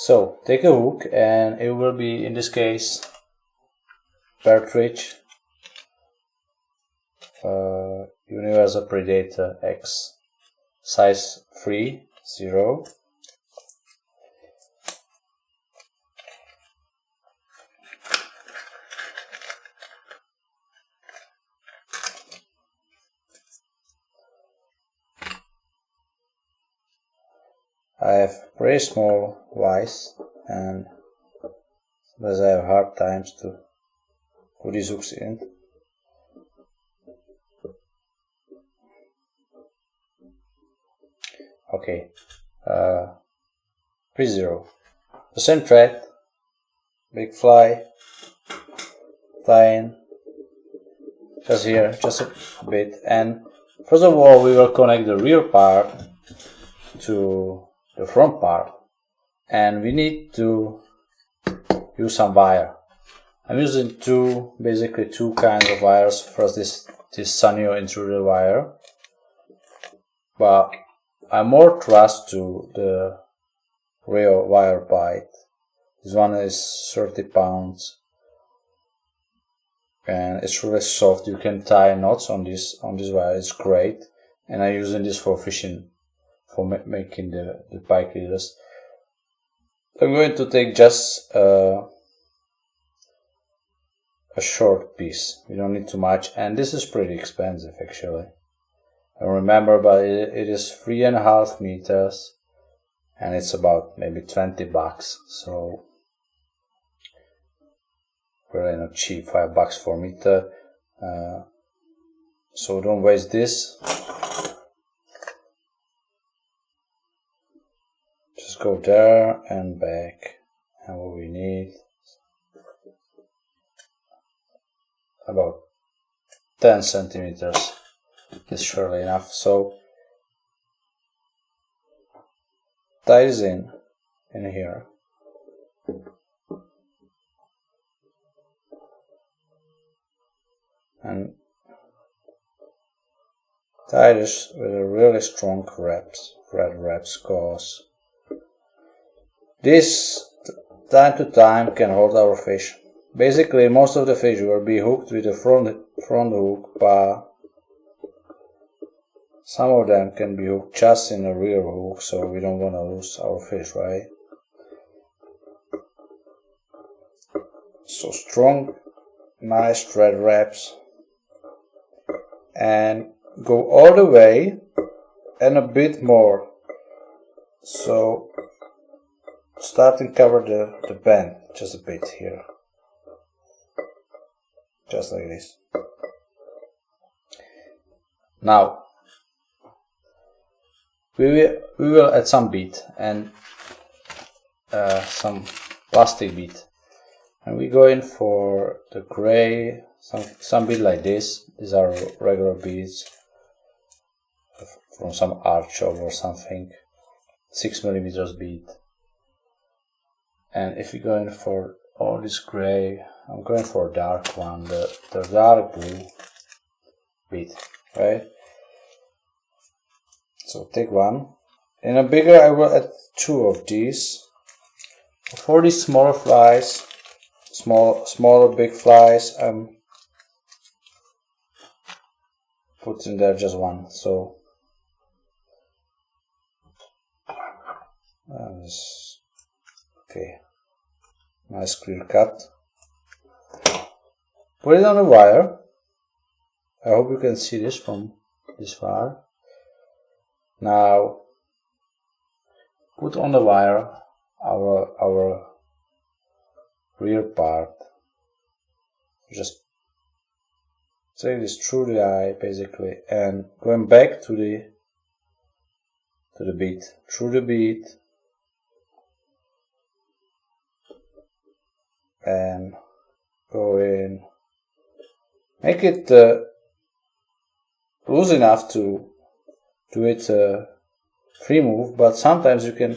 So take a hook, and it will be, in this case, Partridge Universal Predator X, size 3, 0. I have very small vise, and sometimes I have hard times to put these hooks in. Okay, 3-0. The same thread, big fly, tie in, just here, just a bit, and first of all we will connect the rear part to the front part, and we need to use some wire. I'm using basically two kinds of wires. First this Senyo Intruder wire, but I more trust to the real wire bite. This one is 30 pounds and it's really soft. You can tie knots on this wire. It's great, and I'm using this for fishing, for making the pike leaders. I'm going to take just a short piece. We don't need too much, and this is pretty expensive actually. I don't remember, but it is 3.5 meters, and it's about maybe 20 bucks. So really not cheap, $5 for a meter. So don't waste this. Just go there and back, and what we need about 10 centimeters is surely enough. So tie this in here, and tie this with a really strong thread wraps, cause this time to time can hold our fish. Basically most of the fish will be hooked with the front hook, but some of them can be hooked just in the rear hook, so we don't want to lose our fish, right? So strong, nice thread wraps, and go all the way and a bit more. So start and cover the bend just a bit here, just like this. Now we will add some bead and some plastic bead, and we go in for the gray, some bead like this. These are regular beads from some art shop or something, 6mm bead. And if you go in for all this gray, I'm going for a dark one, the dark blue bead, right? So take one. In a bigger, I will add 2 of these. For these smaller flies, smaller big flies, I'm putting there just one. So okay, nice clear cut. Put it on the wire. I hope you can see this from this far. Now put on the wire our rear part. Just take this through the eye basically, and going back to the bead, through the bead, and go in. Make it loose enough to do it free move, but sometimes you can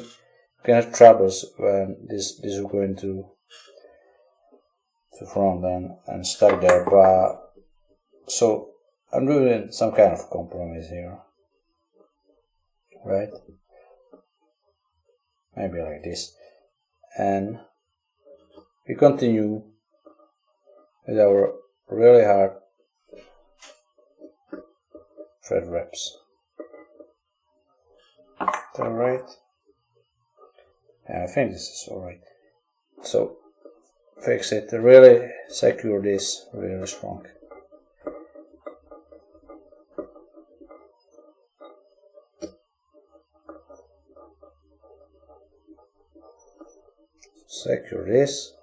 have troubles when this is going to front and stuck there. But so I'm doing some kind of compromise here, right? Maybe like this. and we continue with our really hard thread wraps. Alright. Yeah, I think this is alright. So fix it, really secure this really strong. Secure this.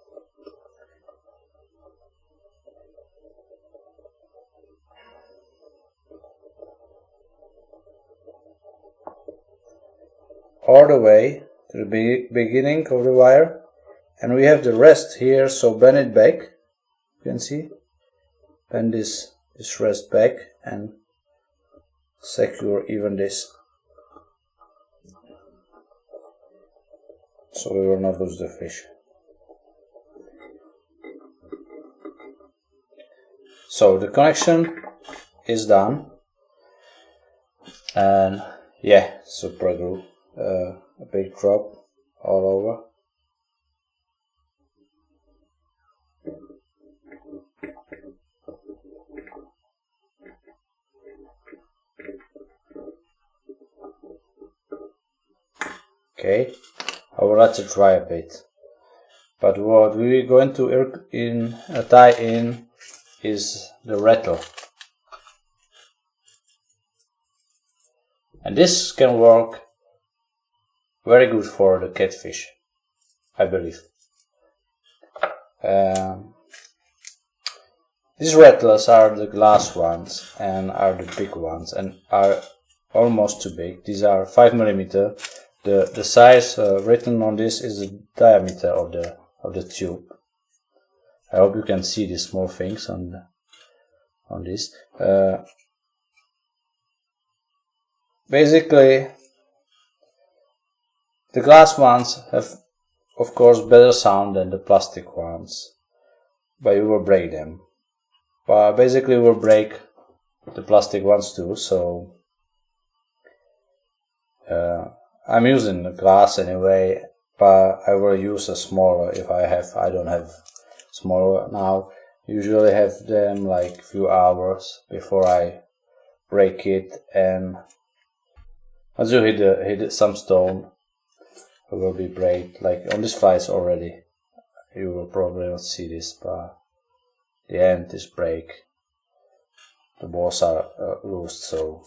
All the way to the beginning of the wire, and we have the rest here, so bend it back. You can see, bend this rest back and secure even this, so we will not lose the fish. So the connection is done, and yeah, Superglue, a big drop all over. Okay, I will let it dry a bit. But what we're going to tie in is the rattle. And this can work very good for the catfish, I believe. These rattles are the glass ones and are the big ones and are almost too big. These are 5 mm. The size written on this is the diameter of the tube. I hope you can see these small things on this. Basically, the glass ones have, of course, better sound than the plastic ones, but you will break them. But basically, you will break the plastic ones too. So I'm using the glass anyway, but I will use a smaller if I don't have smaller now. Usually have them like a few hours before I break it, and as you hit some stone, it will be break. Like on this flies already, you will probably not see this, but the end is break. The balls are loose, so.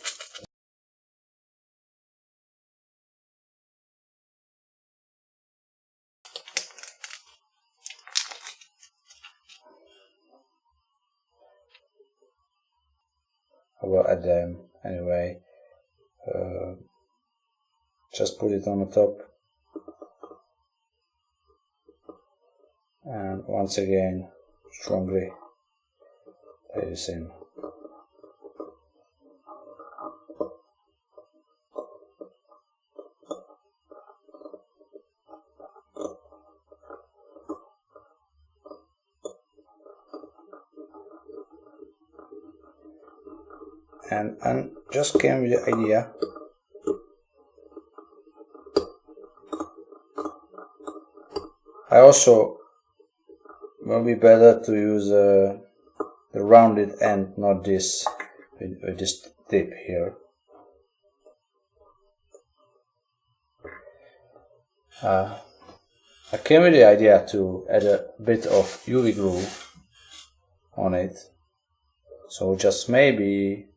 I will add them anyway. Just put it on the top, and once again strongly lay this in. And just came with the idea I also will be better to use the rounded end, not this with this tip here. I came with the idea to add a bit of UV glue on it, so just maybe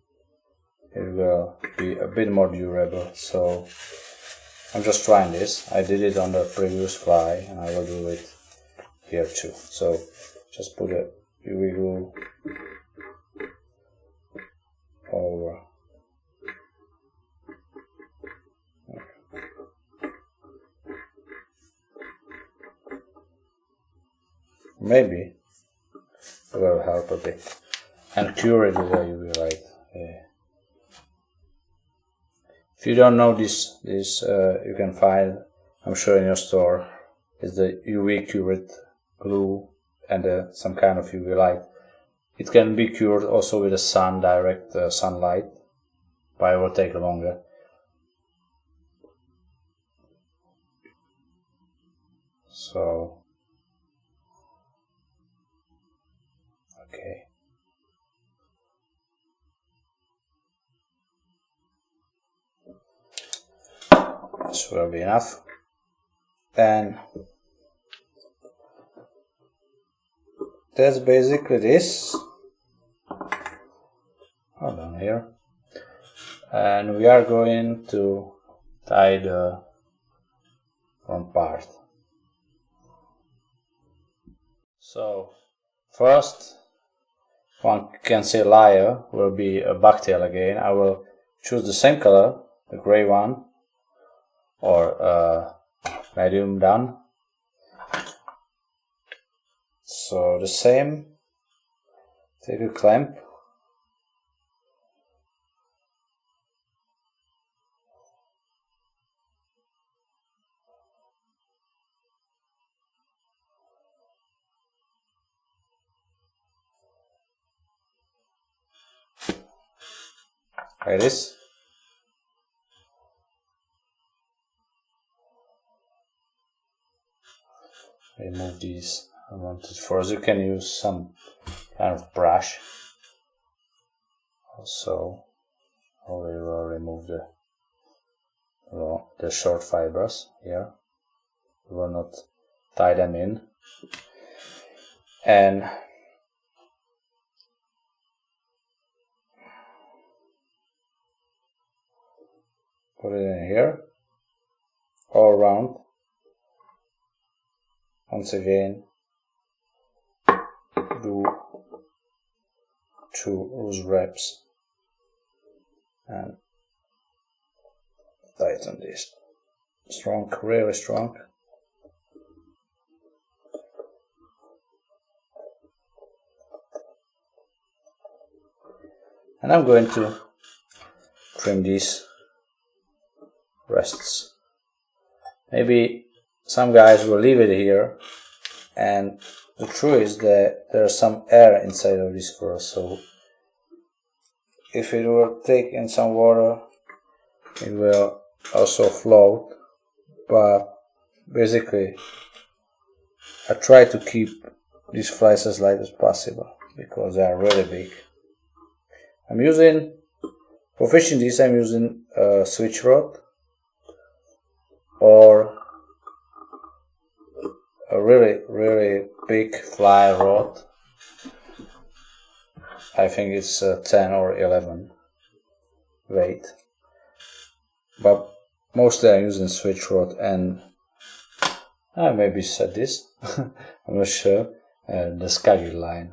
it will be a bit more durable. So I'm just trying this. I did it on the previous fly and I will do it here too. So just put a UV glue over. Maybe it will help a bit and cure it with a UV light. If you don't know this you can find, I'm sure, in your store, is the UV cured glue and some kind of UV light. It can be cured also with the sun, direct sunlight, but it will take longer. So okay. This will be enough. And that's basically this. Hold on here. And we are going to tie the front part. So first, one can say layer will be a bucktail again. I will choose the same color, the gray one, or medium done. So the same, take a clamp, like this. Remove these unwanted furs. You can use some kind of brush. Also, we will remove the short fibers here. We will not tie them in. And put it in here, all around. Once again, do 2 loose wraps and tighten this. Strong, really strong. And I'm going to trim these rests. Maybe some guys will leave it here, and the truth is that there's some air inside of this fur, so if it will take in some water it will also float, but basically I try to keep these flies as light as possible because they are really big. For fishing these I'm using a switch rod or a really big fly rod. I think it's 10 or 11 weight, but mostly I'm using switch rod, and I maybe said this, I'm not sure, the Scaggy line,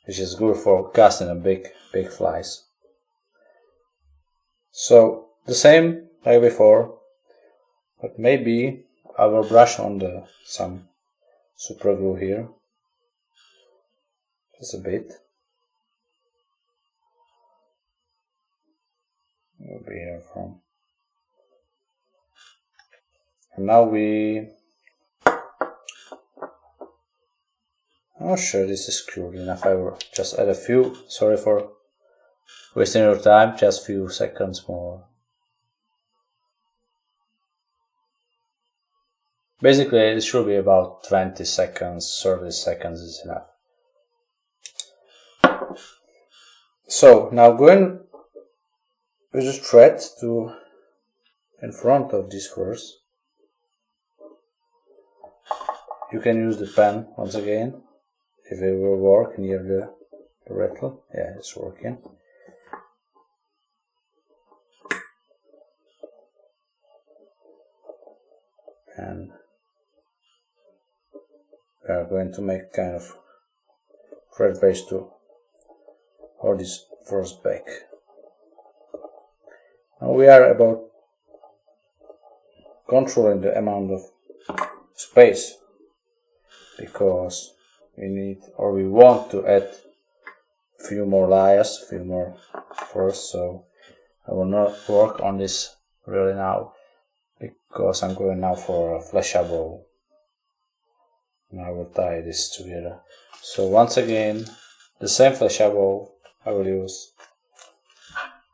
which is good for casting a big flies. So the same like before, but maybe I will brush on some super glue here, just a bit. Will be here from. And now I'm not sure this is screwed enough. I will just add a few. Sorry for wasting your time. Just a few seconds more. Basically, it should be about 20 seconds, 30 seconds is enough. So now going with the thread to in front of this first. You can use the pen once again if it will work near the rattle. Yeah, it's working. And we are going to make kind of thread base to hold this first back. Now we are about controlling the amount of space because we need or we want to add a few more layers, a few more first, so I will not work on this really now because I'm going now for a Flashabou. And I will tie this together. So once again, the same Flashabou I will use.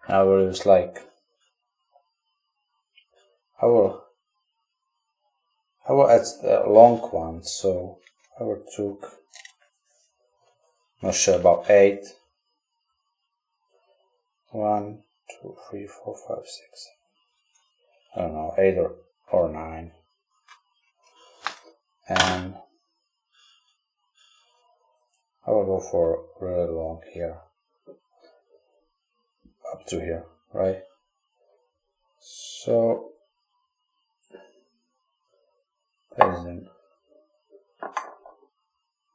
I will use like I I will add a long one, so I will took, not sure, about 8. 1, 2, 3, 4, 5, 6. I don't know, 8 or 9. And I will go for really long here, up to here, right? So that is it.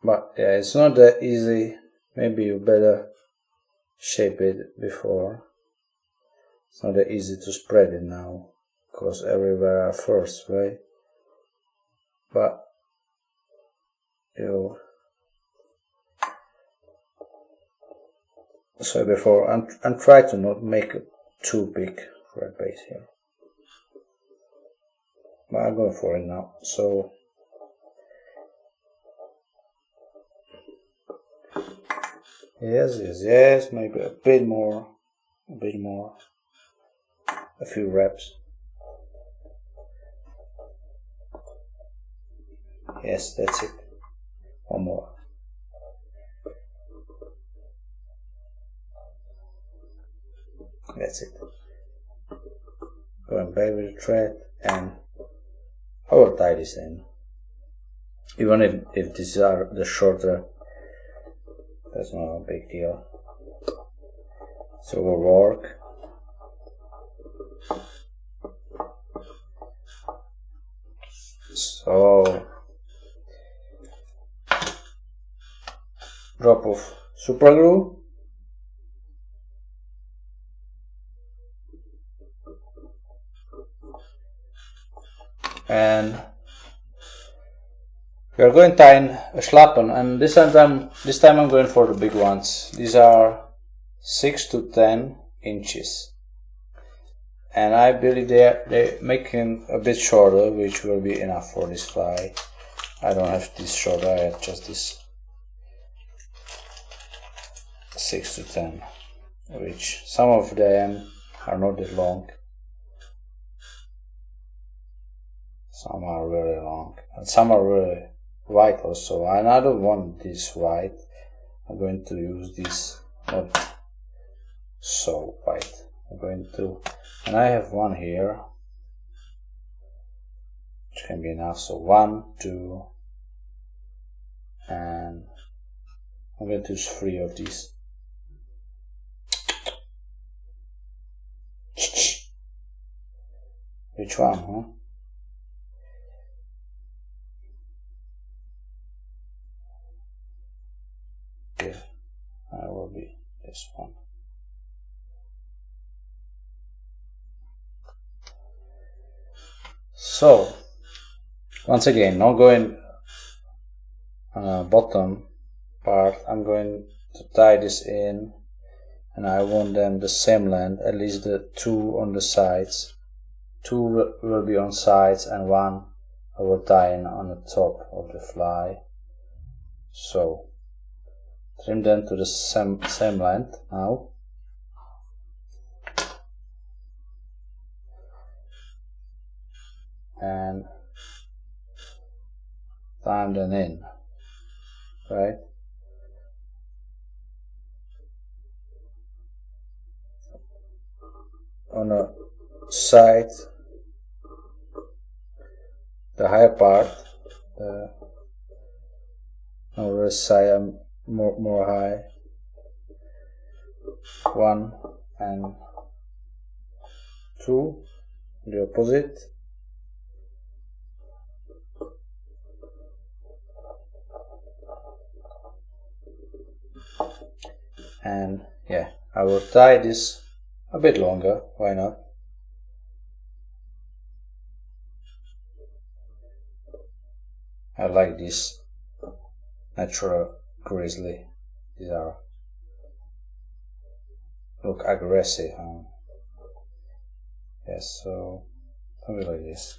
But yeah, it's not that easy. Maybe you better shape it before. It's not that easy to spread it now, because everywhere are first, right? But you so before and try to not make it too big red base here. But I'm going for it now. So yes, maybe a bit more, a few reps. Yes, that's it. One more. That's it. Going back with the thread, and I will tie this in. Even if these are the shorter, that's not a big deal. So we'll work. So drop of Superglue. And we are going to tie in a Schlappen, and this time I'm going for the big ones. These are 6 to 10 inches, and I believe they're making a bit shorter, which will be enough for this fly. I don't have this shorter, I have just this 6 to 10, which some of them are not that long. Some are really long, and some are really white also, and I don't want this white. I'm going to use this not so white. I'm going to, and I have one here, which can be enough. So 1, 2, and I'm going to use 3 of these. Which one, huh? Okay, I will be this one. So once again, not going bottom part, I'm going to tie this in, and I want them the same length, at least the 2 on the sides. 2 will be on sides, and 1 I will tie in on the top of the fly. So trim them to the same length now. And tie them in, right? On the side, the higher part, on the side more high, 1 and 2, the opposite. And yeah, I will tie this a bit longer, why not? I like this natural Grizzly. These are look aggressive, huh? Yes, so something like this.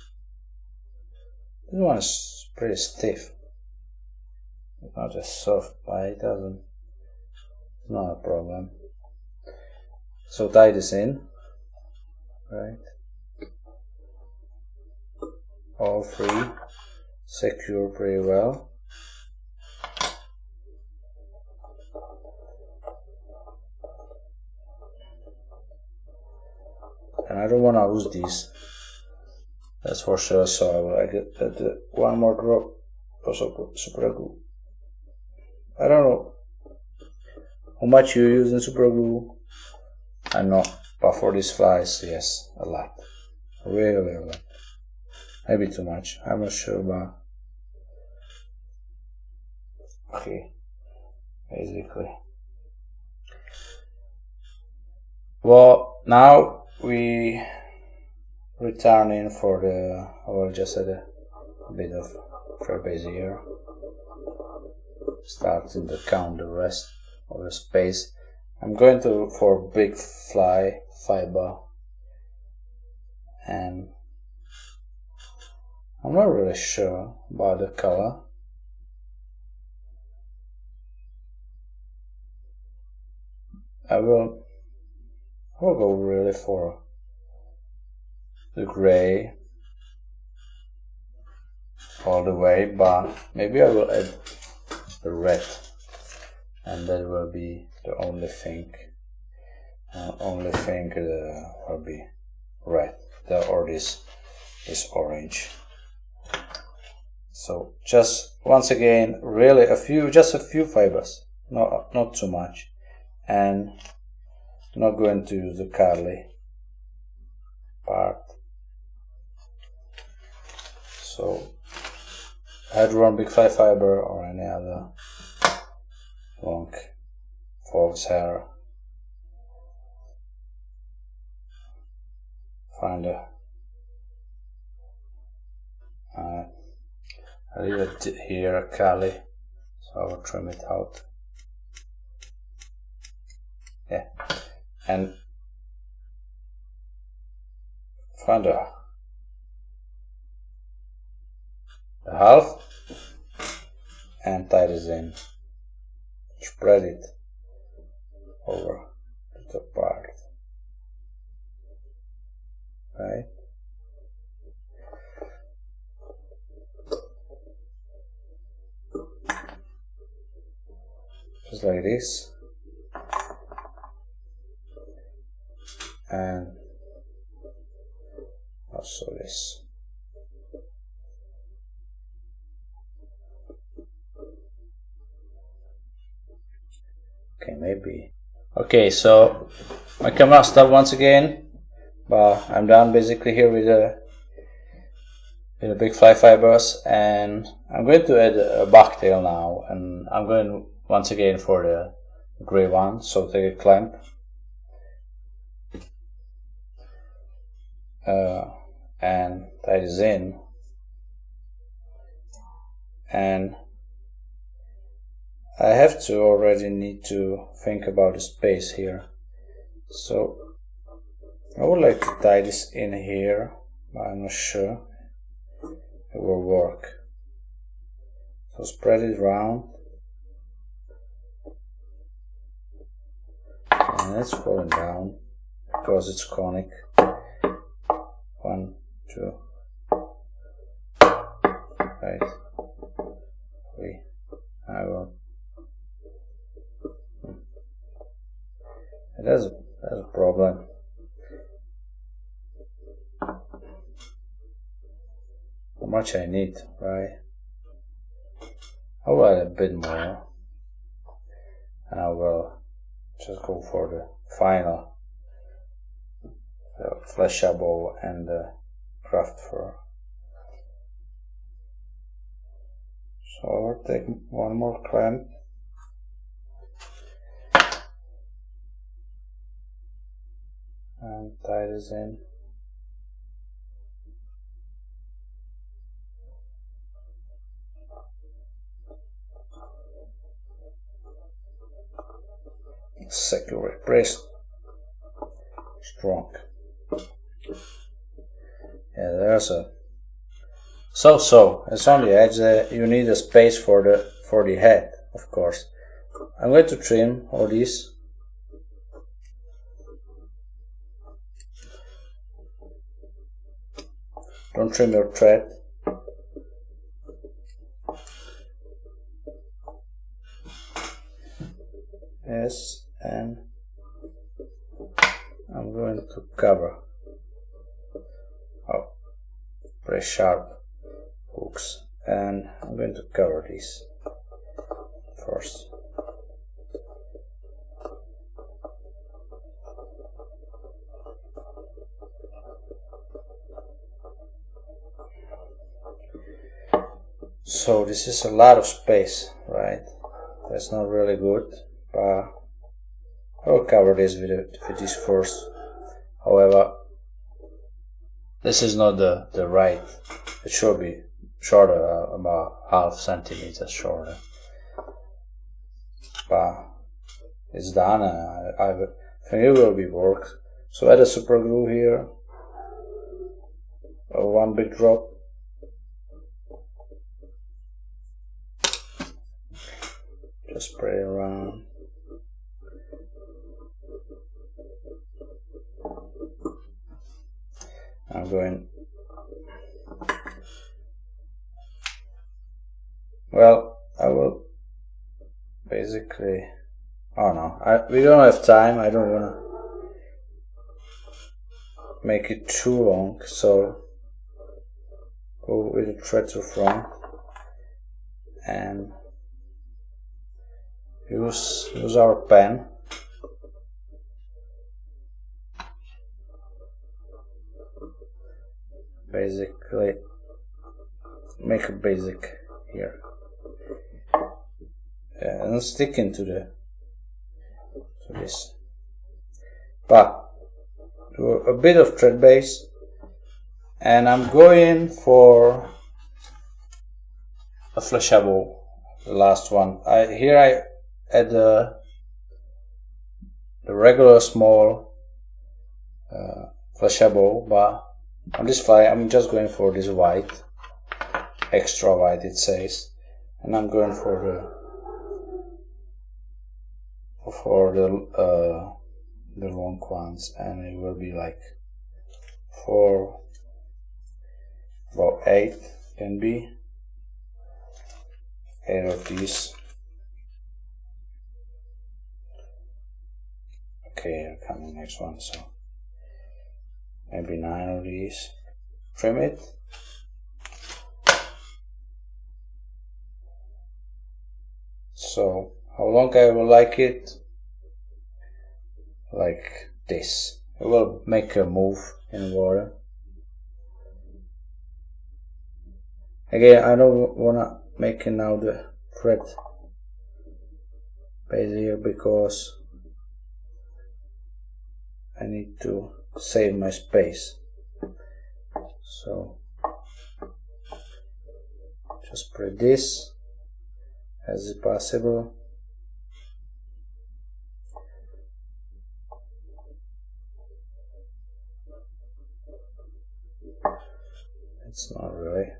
This one is pretty stiff. It's not just soft, but it doesn't. It's not a problem. So tie this in, right? All 3. secure pretty well. And I don't want to lose these, that's for sure, so I will get one more drop of Superglue. I don't know how much you use in Superglue, I know, but for these flies, yes, a lot, really a lot, maybe too much, I'm not sure, but okay, basically. Well, now we return in for the, I will just add a bit of freebase here, starting to count the rest of the space. I'm going for big fly fiber, and I'm not really sure about the color. I will go really for the gray all the way, but maybe I will add the red, and that will be the only thing. Will be red, or this orange. So just once again, really just a few fibers, not too much, and not going to use the curly part. So Hedron, big fly fiber, or any other long fox hair. Find a I leave it here, a curly, so I will trim it out. Yeah, and find a half and tie this in. Spread it over the top part, right? Just like this, and also this. Okay, maybe. Okay, so my camera stopped once again, but I'm done basically here with the big fly fibers, and I'm going to add a bucktail now, and I'm going once again for the gray one. So take a clamp and tie this in, and I already need to think about the space here, so I would like to tie this in here, but I'm not sure it will work. So spread it around, and it's falling down because it's conic. 1, 2, right, 3. I will. That's a problem. How much I need, right? I will add a bit more, and I will just go for the final Flashabou and the craft fur. So I will take one more clamp and tie this in. Secure it, press strong. Yeah, there's a so it's on the edge. You need a space for the head, of course. I'm going to trim all these. Don't trim your thread. going to cover. Oh, very sharp hooks, and I'm going to cover these first. So this is a lot of space, right? That's not really good, but I'll cover this with this first. However, this is not the right. It should be shorter, about half centimeter shorter. But it's done, and I think it will be worked. So add a super glue here, one big drop. Just spray around. I'm going. Well, I will basically. Oh no, we don't have time. I don't wanna make it too long, so go with the thread to front and use our pen. Basically, make a basic here, and stick into this. But do a bit of thread base, and I'm going for a Flashabou, the last one. Here I add the regular small Flashabou, but on this fly I'm just going for this white, extra white it says, and I'm going for the long ones, and it will be like about 8 can be 8 of these. Okay, coming next one, so maybe 9 of these. Trim it. So how long I will like it? Like this. It will make a move in water. Again, I don't wanna make it now the thread base here because I need to save my space. So just spread this as possible. It's not really.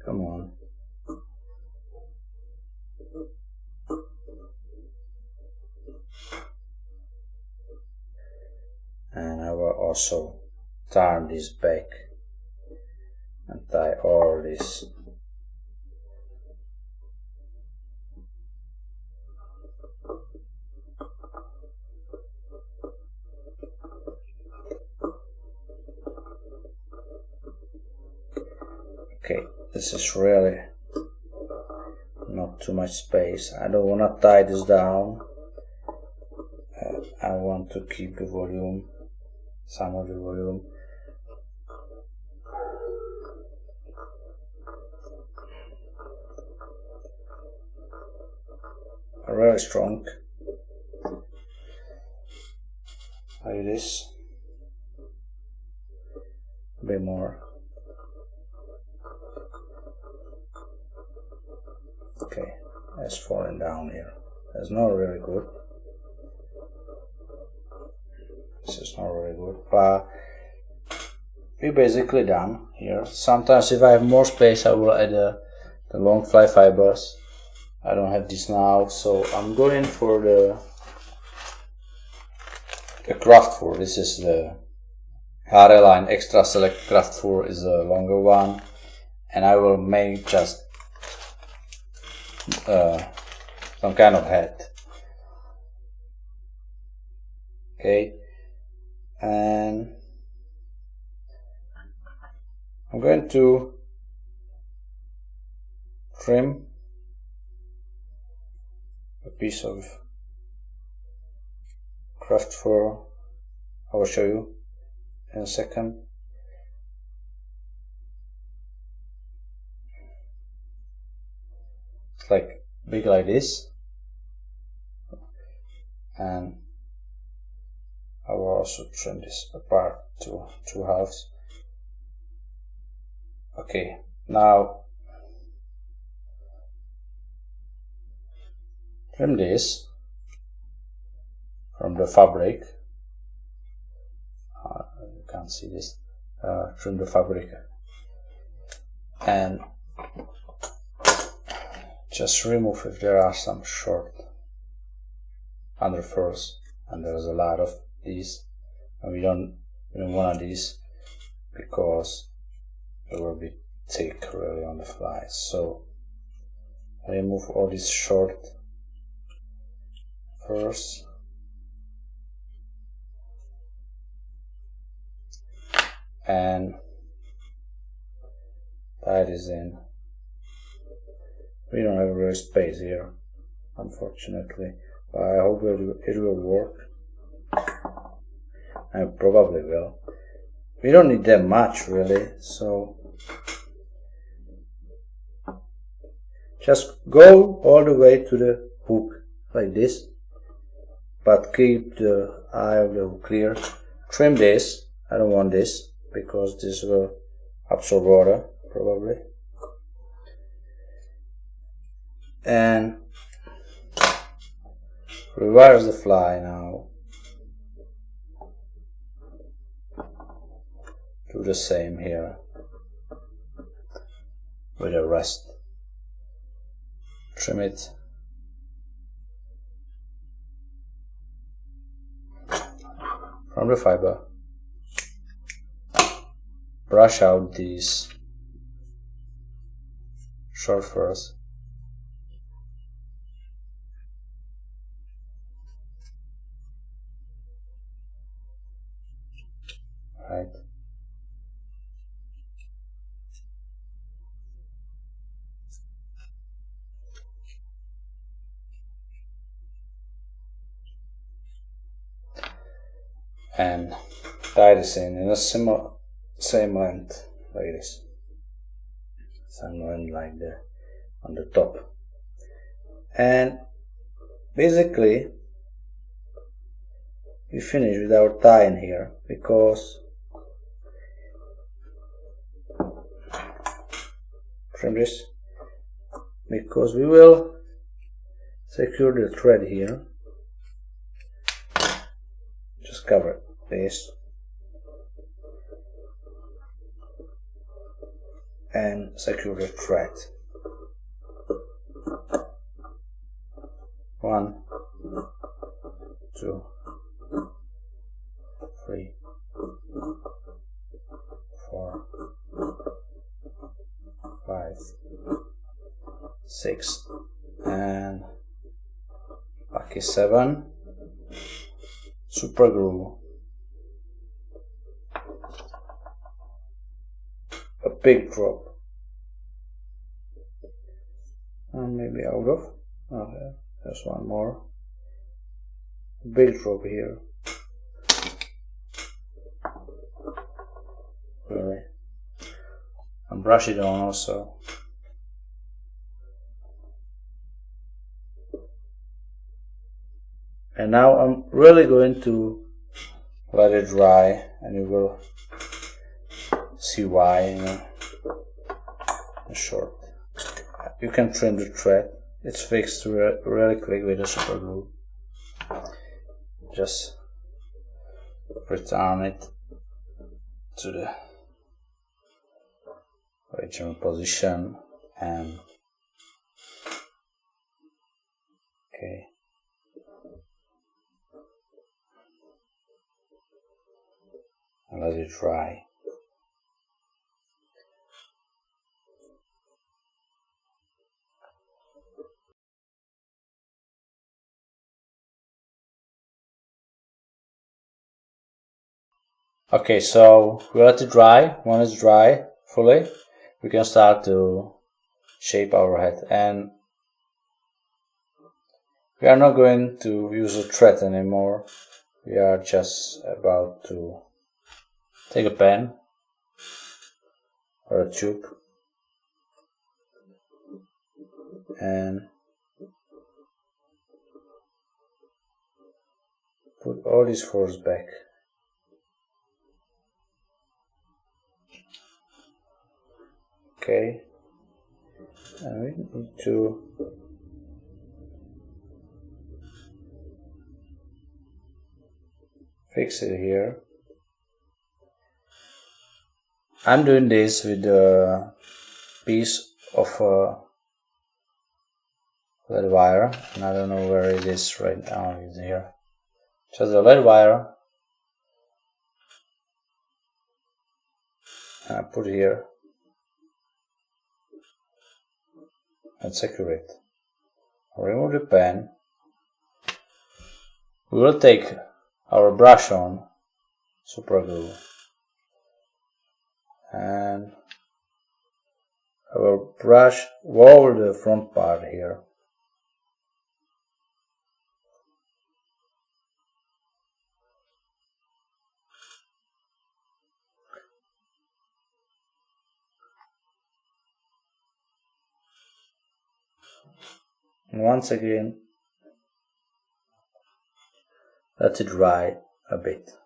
Come on. And I will also turn this back and tie all this. Okay, this is really not too much space. I don't want to tie this down. I want to keep the volume, some of the volume. Really strong. Like this. A bit more. Okay, that's falling down here. That's not really good. This is not really good, but we're basically done here. Sometimes if I have more space I will add the long fly fibers. I don't have this now, so I'm going for the craft fur. This is the Line Extra Select craft fur, is a longer one, and I will make just some kind of hat. Okay, and I'm going to trim a piece of craft fur. I will show you in a second. It's like big like this, and I will also trim this apart to two halves. Okay, now trim this from the fabric. You can't see this. Trim the fabric and just remove if there are some short underfurs, and there's a lot of these, and we don't want these because it will be thick really on the fly. So remove all these short furs and tie this in. We don't have really space here, unfortunately, but I hope it will work. I probably will. We don't need that much really, so just go all the way to the hook like this, but keep the eye of the hook clear. Trim this. I don't want this because this will absorb water probably. And reverse the fly now. Do the same here with the rest. Trim it. From the fiber. Brush out these short furs. Right. And tie this in a same length like this, same length like on the top. And basically we finish with our tie in here because trim this, because we will secure the thread here. Just cover this and secure the thread. 1, 2, 3, 4, 5, 6, and lucky 7. Superglue. A big drop. And maybe out of. Okay, there's one more. A big drop here. Really. And brush it on also. And now I'm really going to let it dry, and you will see why in short. You can trim the thread. It's fixed really quick with a super glue. Just return it to the original position and okay. And let it dry. Okay, so we let it dry. When it's dry fully, we can start to shape our head. And we are not going to use a thread anymore. We are just about to take a pen or a tube and put all these folds back. Okay, and we need to fix it here. I'm doing this with a piece of lead wire, and I don't know where it is right now. It's here. Just a lead wire, and I put it here. And secure it. Remove the pen. We will take our brush on Superglue and our brush over the front part here. And once again, let it dry a bit.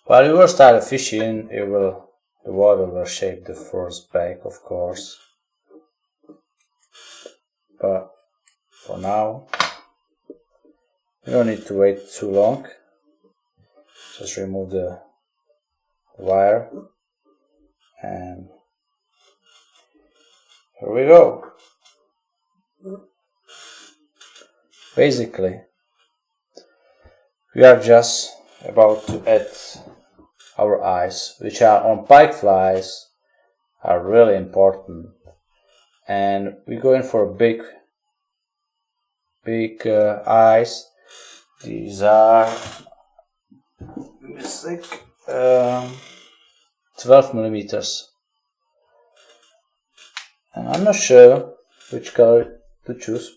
While you will start fishing, the water will shape the first bag, of course. But for now, you don't need to wait too long. Just remove the wire, and here we go. Basically, we are just about to add our eyes, which are on pike flies, are really important, and we're going for big eyes. These are 12 millimeters, and I'm not sure which color to choose,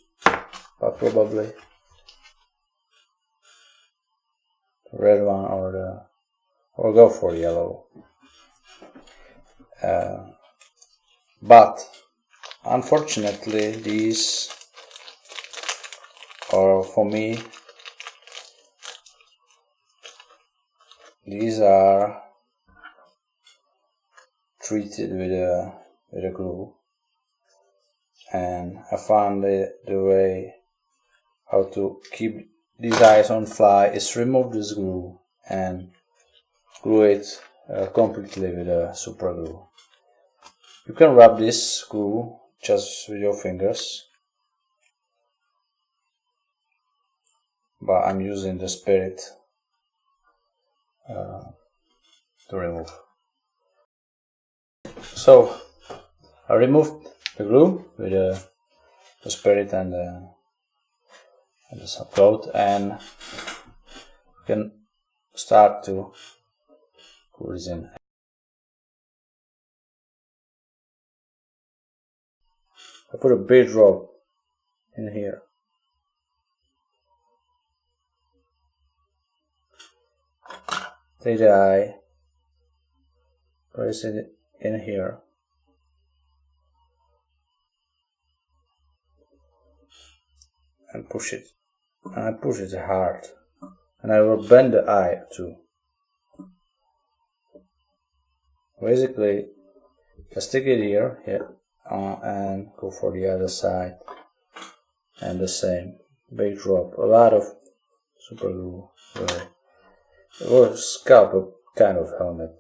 but probably the red one or go for yellow. But unfortunately, these are, for me, these are treated with a glue, and I found the way how to keep these eyes on fly is remove this glue and glue it completely with a super glue. You can rub this glue just with your fingers, but I'm using the spirit to remove. So I removed the glue with the spirit and the subcoat, and you can start to put this in. I put a bead drop in here. Take the eye, place it in here, and push it. And I push it hard, and I will bend the eye too. Basically, I stick it here, and go for the other side, and the same. Big drop, a lot of super glue, or scalp, kind of helmet,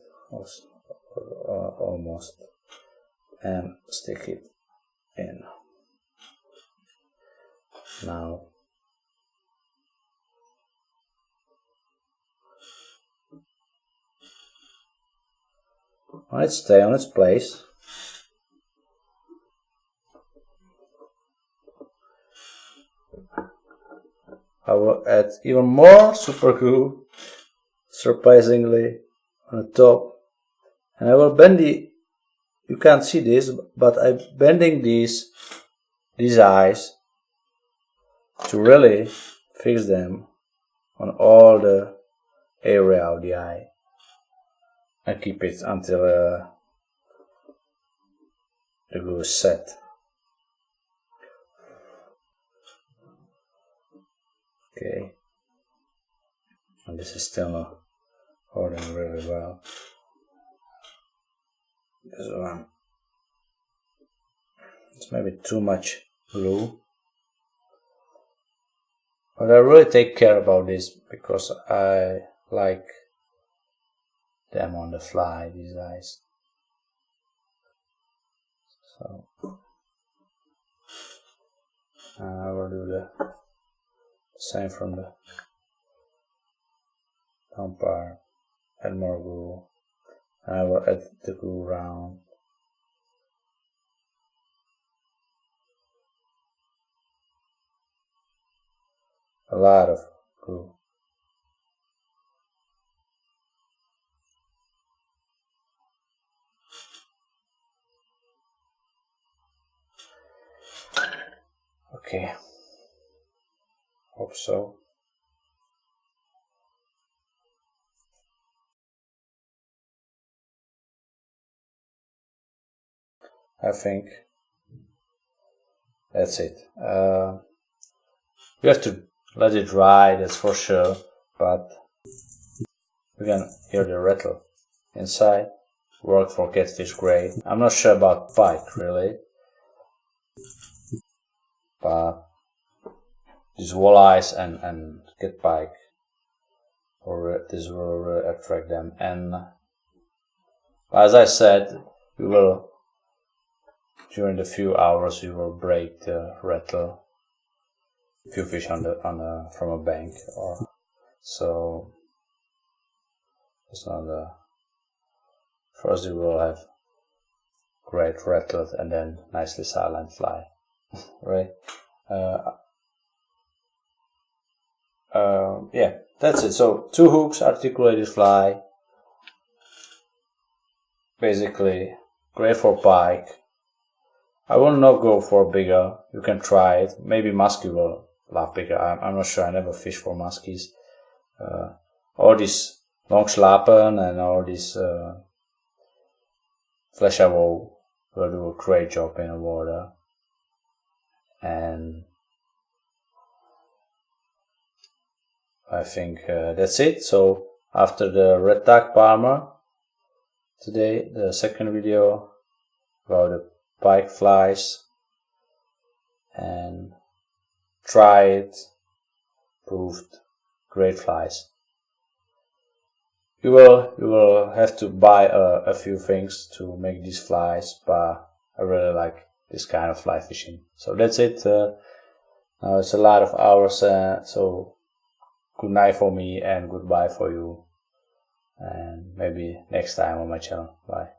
almost, and stick it in. Now, when it stays on its place, I will add even more super glue surprisingly on the top, and I will bend you can't see this, but I'm bending these eyes to really fix them on all the area of the eye and keep it until the glue is set. Okay, and this is still not holding really well. This one, it's maybe too much glue, but I really take care about this because I like them on the fly, these eyes. So I will do the same from the down part, add more glue, and I will add the glue around. A lot of glue. Okay, hope so. I think that's it. We have to let it dry, that's for sure, but we can hear the rattle inside. Work for Catfish great. I'm not sure about Pike really, but these walleyes and Cat Pike, this will really attract them. And as I said, we will, during the few hours, we will break the rattle. Few fish from a bank, or so. It's not first we will have great rattles and then nicely silent fly, right? Yeah, that's it. So 2 hooks, articulated fly, basically great for pike. I will not go for bigger. You can try it. Maybe muskie will love bigger. I'm not sure. I never fish for muskies. All these long Schlappen and all these Flashabou will do a great job in the water. And I think that's it. So after the red tag palmer today, the second video about the pike flies, and tried, proved great flies. You will have to buy a few things to make these flies, but I really like this kind of fly fishing. So that's it. Now it's a lot of hours, so good night for me and goodbye for you, and maybe next time on my channel. Bye.